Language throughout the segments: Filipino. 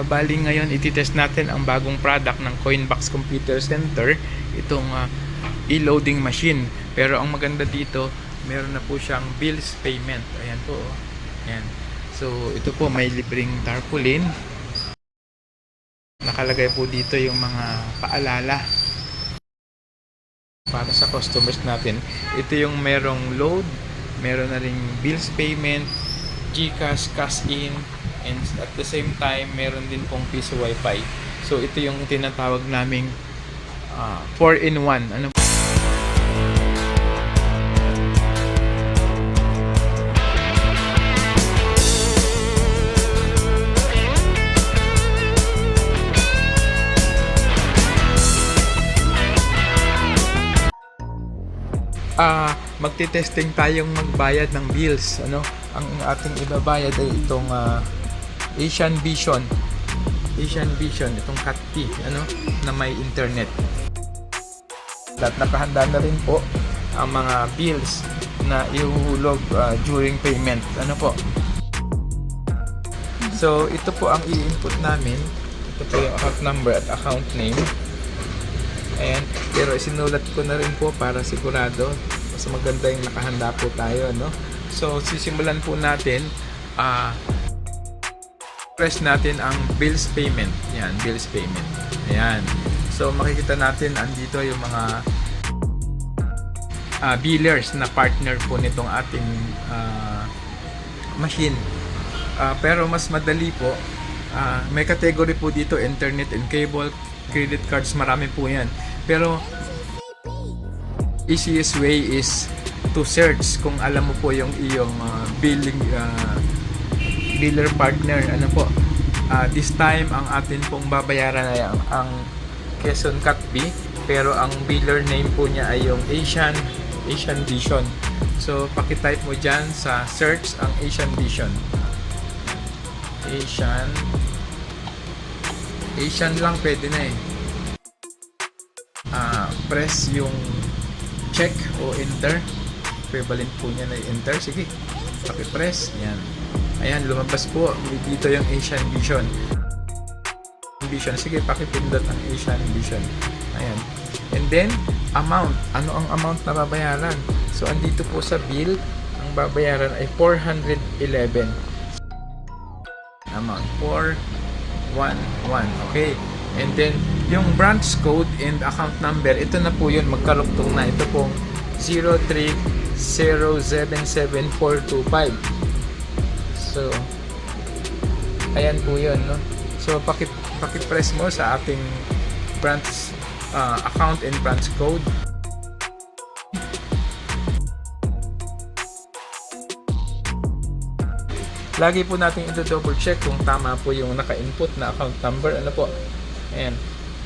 Bali ngayon ititest natin ang bagong product ng Coinbox Computer Center, itong e-loading machine. Pero ang maganda dito, meron na po siyang bills payment. Ayan po. Ayan. So ito po, may libreng tarpaulin. Nakalagay po dito yung mga paalala para sa customers natin. Ito yung merong load, meron na ring bills payment, GCash, cash in, and at the same time meron din pong piso wifi. So ito yung tinatawag naming 4-in-1. Ano magte-testing tayong magbayad ng bills. Ano ang ating ibabayad ay itong Asian Vision, itong Cat P, ano, na may internet. At nakahanda na rin po ang mga bills na ihuhulog during payment. Ano po? So ito po ang i-input namin. Ito po yung account number at account name. Ayan, pero sinulat ko na rin po para sigurado. Mas maganda yung nakahanda po tayo, no? So sisimulan po natin, press natin ang bills payment. Yan, bills payment. Ayan. So makikita natin andito yung mga billers na partner po nitong ating machine. Pero mas madali po, may category po dito, internet and cable, credit cards, marami po yan. Pero easiest way is to search kung alam mo po yung iyong biller partner. Ano po, this time ang atin pong babayaran ay ang Quezon Cat B, pero ang biller name po niya ay yung Asian Vision. So paki-type mo dyan sa search ang Asian Vision. Asian lang pwede na eh. Press yung check o enter, equivalent po niya na enter. Sige, paki-press yan. Ayan, lumabas po dito yung Asian Vision. Sige, pakipindot ang Asian Vision. Ayan. And then amount, ano ang amount na babayaran? So andito po sa bill, ang babayaran ay 411. Amount 411. Okay. And then yung branch code and account number, ito na po yun, magkarugtong na. Ito pong 03077425. So ayan po yun, no? So paki-press mo sa ating branch account and branch code. Lagi po natin i-double check kung tama po yung naka-input na account number. Ano po? Ayan.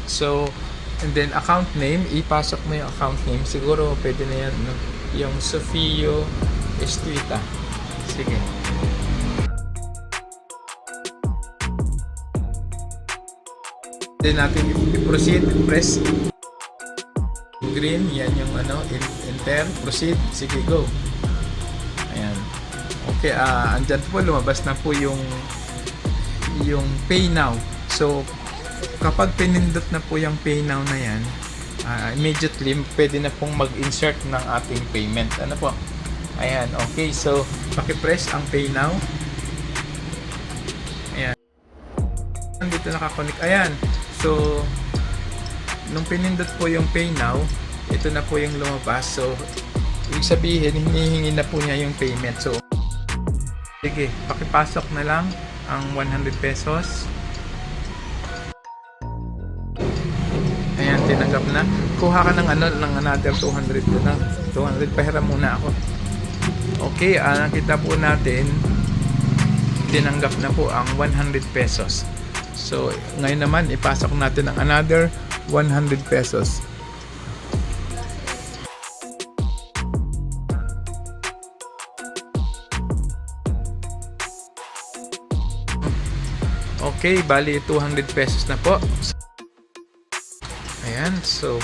So, and then account name, ipasok mo yung account name. Siguro pwede na yan, no? Yung Sofio Estrita. Sige. Then natin i-proceed, press green, yan yung ano, enter, proceed, sige, go. Ayan. Okay, andyan po, lumabas na po yung pay now. So kapag pinindot na po yung pay now na yan, immediately pwede na pong mag-insert ng ating payment. Ano po? Ayan, okay. So paki-press ang pay now. Ayan. Dito nakakonect. Ayan. So nung pinindot po yung pay now, ito na po yung lumabas. So ibig sabihin, hinihingi na po niya yung payment. So sige, pakipasok na lang ang 100 pesos. Ayan, tinanggap na. Kuha ka ng another 200 doon na. 200, pahiram muna ako. Okay, nakita po natin, tinanggap na po ang 100 pesos. So, ngayon naman, ipasok natin ang another 100 pesos. Okay, bali 200 pesos na po. Ayan, so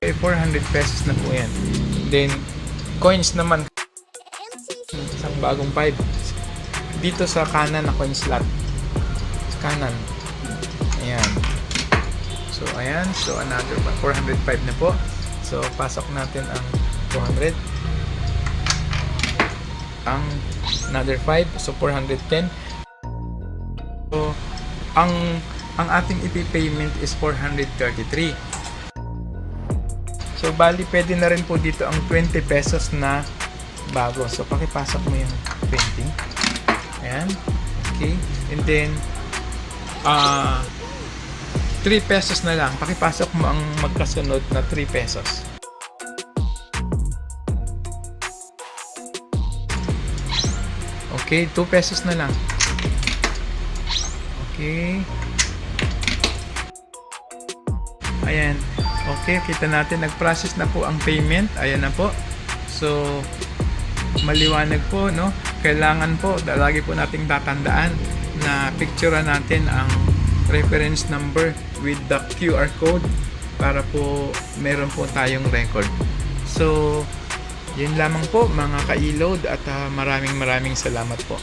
okay, 400 pesos na po yan. Then, coins naman. Isang bagong 5. dito sa kanan na coin slot. Sa kanan. Ayan. So, ayan. So, another 405 na po. So, pasok natin ang 200. Ang another 5. So, 410. So, ang ating ipipayment is 433. So, bali, pwede na rin po dito ang 20 pesos na bago. So, pakipasok mo yung 20. Ayan. Okay. And then, 3 pesos na lang. Pakipasok mo ang magkasunod na 3 pesos. Okay, 2 pesos na lang. Okay. Ayan. Okay, kita natin nag-process na po ang payment. Ayan na po. So, maliwanag po, no? Kailangan po, lagi po nating tatandaan na picturean natin ang reference number with the QR code para po meron po tayong record. So, yun lamang po mga ka-e-load at maraming salamat po.